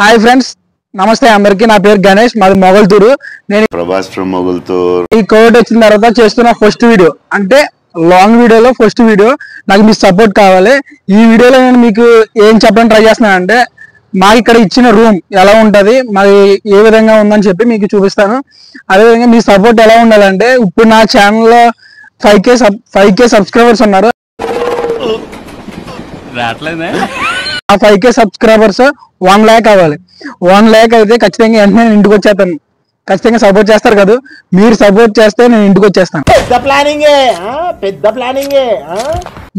Hi friends, నమస్తే అందరికి. నా పేరు గణేష్, మాది మొగల్తూరు. నేను ప్రభాస్ ఫ్రమ్ మొగల్తూర్. ఈ కోవిడ్ వచ్చిన తర్వాత చేస్తున్న ఫస్ట్ వీడియో, అంటే లాంగ్ వీడియోలో ఫస్ట్ వీడియో. నాకు మీ సపోర్ట్ కావాలి. ఈ వీడియోలో నేను మీకు ఏం చెప్పడానికి ట్రై చేస్తున్నాను అంటే, మాకు ఇక్కడ ఇచ్చిన రూమ్ ఎలా ఉంటుంది, మరి ఏ విధంగా ఉందని చెప్పి మీకు చూపిస్తాను. అదేవిధంగా మీ సపోర్ట్ ఎలా ఉండాలంటే, ఇప్పుడు నా ఛానల్లో 5K సబ్స్క్రైబర్స్ ఉన్నారు. ఆ 5K సబ్స్క్రైబర్స్ 1 lakh అవ్వాలి. 1 lakh అయితే ఖచ్చితంగా వెంటనే నేను ఇంటికి వచ్చేస్తాను. ఖచ్చితంగా సపోర్ట్ చేస్తారు కదా, మీరు సపోర్ట్ చేస్తే నేను ఇంటికి వచ్చేస్తాను. పెద్ద ప్లానింగ్.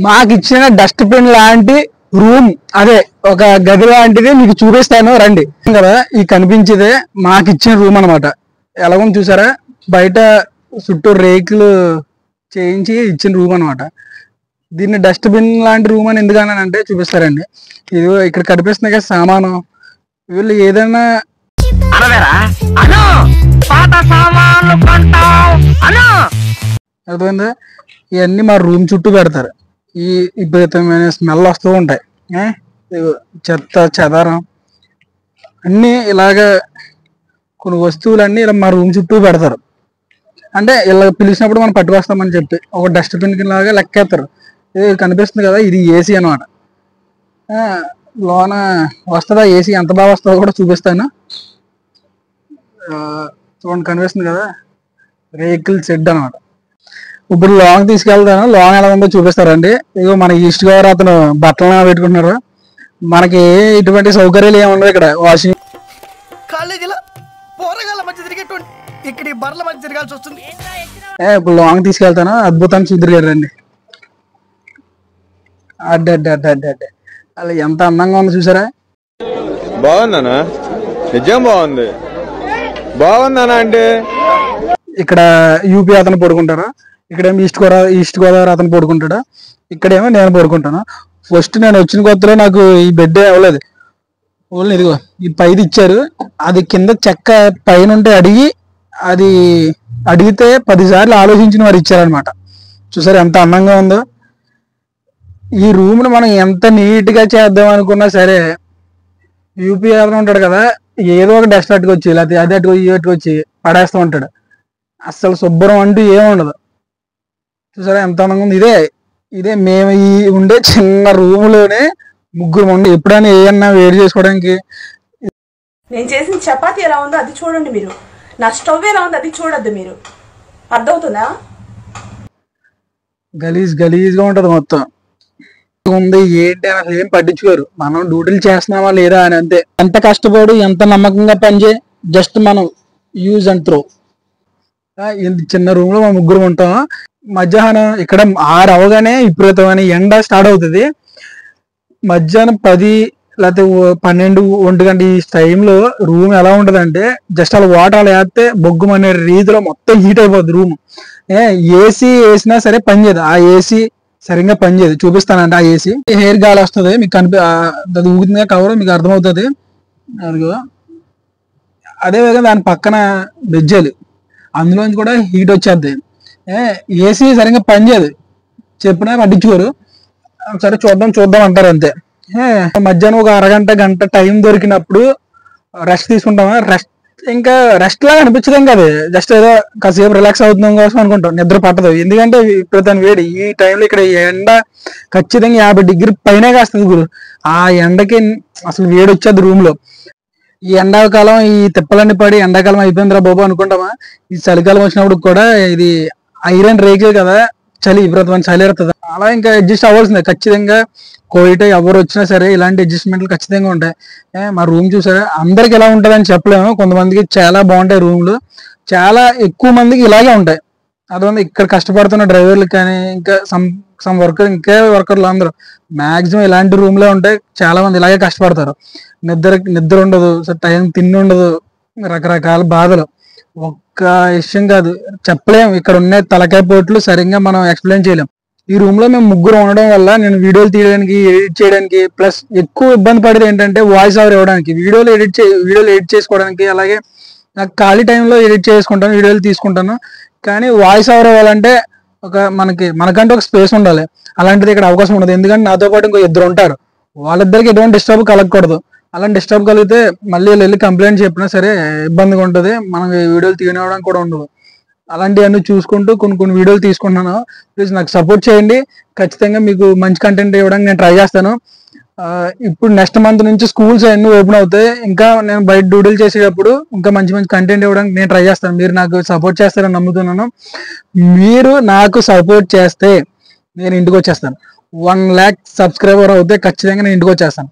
మాకు ఇచ్చిన డస్ట్బిన్ లాంటి రూమ్, అదే ఒక గది లాంటిది మీకు చూపిస్తాను, రండి. కదా ఈ కనిపించేదే మాకు ఇచ్చిన రూమ్ అనమాట. ఎలాగో చూసారా, బయట చుట్టూ రేకులు చేయించి ఇచ్చిన రూమ్ అనమాట. దీన్ని డస్ట్బిన్ లాంటి రూమ్ అని ఎందుకన్నానంటే చూపిస్తారండి. ఇది ఇక్కడ కనిపిస్తుంది కదా సామాను, వీళ్ళు ఏదైనా అర్థమైందా, ఇవన్నీ మా రూమ్ చుట్టూ పెడతారు. ఈ విపరీతమైన స్మెల్ వస్తూ ఉంటాయి, చెత్త చెదారం అన్నీ ఇలాగ కొన్ని వస్తువులన్నీ ఇలా మా రూమ్ చుట్టూ పెడతారు. అంటే ఇలా పిలిచినప్పుడు మనం పట్టుకొస్తామని చెప్పి ఒక డస్ట్బిన్ లాగా లెక్కేస్తారు. ఇది కనిపిస్తుంది కదా, ఇది ఏసీ అనమాట. లోన వస్తుందా ఏసీ, ఎంత బాగా వస్తుందో కూడా చూపిస్తాను. చూడండి, కనిపిస్తుంది కదా, రేకుల్ షెడ్ అనమాట. ఇప్పుడు లాంగ్ తీసుకెళ్తాను, లాంగ్ ఎలా ఉందో చూపిస్తారండి. ఇగో మన ఈస్ట్ గోదావరి అతను బట్టలు పెట్టుకుంటున్నారు. మనకి ఇటువంటి సౌకర్యాలు ఏమి ఉండవు ఇక్కడ. వాషింగ్ ఇప్పుడు లాంగ్ తీసుకెళ్తాను, అద్భుతాన్ని చూద్దరుగారండి. అడ్డే అలా ఎంత అందంగా ఉందో చూసారా. బాగుందనా, నిజం బాగుంది. బాగుందనా అంటే ఇక్కడ యూపీ అతను పడుకుంటారు, ఇక్కడేమో ఈస్ట్ గోదావరి అతను పడుకుంటాడు, ఇక్కడేమో నేను పడుకుంటాను. ఫస్ట్ నేను వచ్చిన కొత్తలో నాకు ఈ బెడ్ అవ్వలేదు. ఓన్లీ ఇదిగో ఈ పైది ఇచ్చారు, అది కింద చెక్క పైన ఉంటే అది అడిగితే 10 సార్లు ఆలోచించిన వారు ఇచ్చారనమాట. చూసారు ఎంత అందంగా ఉందో. ఈ రూమ్ను మనం ఎంత నీట్గా చేద్దాం అనుకున్నా సరే, యూపీ అతను ఉంటాడు కదా, ఏదో ఒక డస్ట్ అట్టుకొచ్చి లేకపోతే అది అట్టుకొచ్చి పడేస్తూ ఉంటాడు. అస్సలు శుభ్రం అంటూ ఏముండదు. చూసారా ఎంత అందంగా ఉంది. ఇదే మేము ఈ ఉండే చిన్న రూమ్లోనే ముగ్గురు ఉండి ఎప్పుడైనా ఏమన్నా వేడి చేసుకోవడానికి. నేను చేసిన చపాతీ ఎలా ఉందో అది చూడండి మీరు, నా స్టవ్ ఎలా ఉందో అది చూడొద్దు మీరు. అర్థమవుతుందా? గలీజ్గా ఉంటది మొత్తం. ఉంది ఏంటి అని ఏం పట్టించుకోరు. మనం డ్యూటీలు చేస్తున్నామా లేదా అని అంతే. ఎంత కష్టపడి ఎంత నమ్మకంగా పనిచేయి, జస్ట్ మనం యూజ్ అండ్ త్రో. చిన్న రూమ్ లో మనం ముగ్గురు ఉంటాం. మధ్యాహ్నం ఇక్కడ 6 అవగానే విపరీతమైన ఎండ స్టార్ట్ అవుతుంది. మధ్యాహ్నం 10 లేకపోతే 12, 1 గంట ఈ టైంలో రూమ్ ఎలా ఉంటది అంటే, జస్ట్ అలా వాటర్ అలా వేస్తే బొగ్గుమనే రీతిలో మొత్తం హీట్ అయిపోద్ది రూమ్. ఏసీ వేసినా సరే పనిచేయదు, ఆ ఏసీ సరిగ్గా పనిచేయదు. చూపిస్తానంటే ఆ ఏసీ హెయిర్ గాలి వస్తుంది, మీకు అది ఊగుతుందిగా కవర్, మీకు అర్థమవుతుంది. అదిగో అదేవిధంగా దాని పక్కన బెజ్జాలు, అందులోంచి కూడా హీట్ వచ్చేద్ది. ఏసీ సరిగ్గా పనిచేయదు, చెప్పినా పట్టించుకోరు. సరే చూద్దాం అంటారు అంతే. మధ్యాహ్నం ఒక గంట టైం దొరికినప్పుడు రెస్ట్ తీసుకుంటామా, ఇంకా రెస్ట్ లాగా అనిపించదేం కాదు, జస్ట్ ఏదో కాసేపు రిలాక్స్ అవుతున్నాం కోసం అనుకుంటాం. నిద్ర పట్టదు, ఎందుకంటే విపరీతం వేడి. ఈ టైంలో ఇక్కడ ఎండ ఖచ్చితంగా 50 డిగ్రీ పైనే కాస్తుంది గురు. ఆ ఎండకి అసలు వేడి వచ్చేది రూమ్ లో. ఈ ఎండాకాలం ఈ తిప్పలన్నీ పడి ఎండాకాలం అయిపోయిందిరా బాబు అనుకుంటామా, ఈ చలికాలం వచ్చినప్పుడు కూడా ఇది ఐరన్ రేకే కదా, చలి విపరీతమైన చలి ఎడుతుంది. అలా ఇంకా అడ్జస్ట్ అవ్వాల్సిందే ఖచ్చితంగా. కోవిడ్ ఎవరు వచ్చినా సరే ఇలాంటి అడ్జస్ట్మెంట్లు ఖచ్చితంగా ఉంటాయి. మా రూమ్ చూసారా, అందరికి ఎలా ఉంటుందని చెప్పలేము. కొంతమందికి చాలా బాగుంటాయి రూమ్లు, చాలా ఎక్కువ మందికి ఇలాగే ఉంటాయి. అదే ఇక్కడ కష్టపడుతున్న డ్రైవర్లు కానీ ఇంకా సమ్ వర్కర్లు అందరూ మాక్సిమం ఇలాంటి రూమ్లే ఉంటాయి. చాలా మంది ఇలాగే కష్టపడతారు. నిద్ర ఉండదు, టైం తిండి ఉండదు, రకరకాల బాధలు. ఒక్క విషయం కాదు, చెప్పలేము. ఇక్కడ ఉన్న తలకాయ పోట్లు సరిగ్గా మనం ఎక్స్ప్లెయిన్ చేయలేం. ఈ రూమ్ లో మేము ముగ్గురు ఉండడం వల్ల నేను వీడియోలు తీయడానికి, ఎడిట్ చేయడానికి, ప్లస్ ఎక్కువ ఇబ్బంది పడేది ఏంటంటే వాయిస్ ఓవర్ ఇవ్వడానికి, వీడియోలు ఎడిట్ చేసుకోవడానికి. అలాగే నాకు ఖాళీ టైంలో ఎడిట్ చేసుకుంటాను, వీడియోలు తీసుకుంటాను. కానీ వాయిస్ ఓవర్ ఇవ్వాలంటే మనకంటే ఒక స్పేస్ ఉండాలి. అలాంటిది ఇక్కడ అవకాశం ఉండదు, ఎందుకంటే నాతో పాటు ఇంకో 2 ఉంటారు. వాళ్ళిద్దరికి ఎటువంటి డిస్టర్బ్ కలగకూడదు. అలాంటి డిస్టర్బ్ కలిగితే మళ్ళీ వెళ్ళి కంప్లైంట్ చెప్పినా సరే ఇబ్బందిగా ఉంటుంది, మనకి వీడియోలు తీయనివ్వడానికి కూడా ఉండదు. అలాంటివన్నీ చూసుకుంటూ కొన్ని వీడియోలు తీసుకుంటున్నాను. ప్లీజ్ నాకు సపోర్ట్ చేయండి. ఖచ్చితంగా మీకు మంచి కంటెంట్ ఇవ్వడానికి నేను ట్రై చేస్తాను. ఇప్పుడు నెక్స్ట్ మంత్ నుంచి స్కూల్స్ అన్నీ ఓపెన్ అవుతాయి. ఇంకా నేను బయట డ్యూటీలు చేసేటప్పుడు ఇంకా మంచి కంటెంట్ ఇవ్వడానికి నేను ట్రై చేస్తాను. మీరు నాకు సపోర్ట్ చేస్తారని నమ్ముతున్నాను. మీరు నాకు సపోర్ట్ చేస్తే నేను ఇంటికి వచ్చేస్తాను. 1 lakh సబ్స్క్రైబర్ అవుతే ఖచ్చితంగా నేను ఇంటికి వచ్చేస్తాను.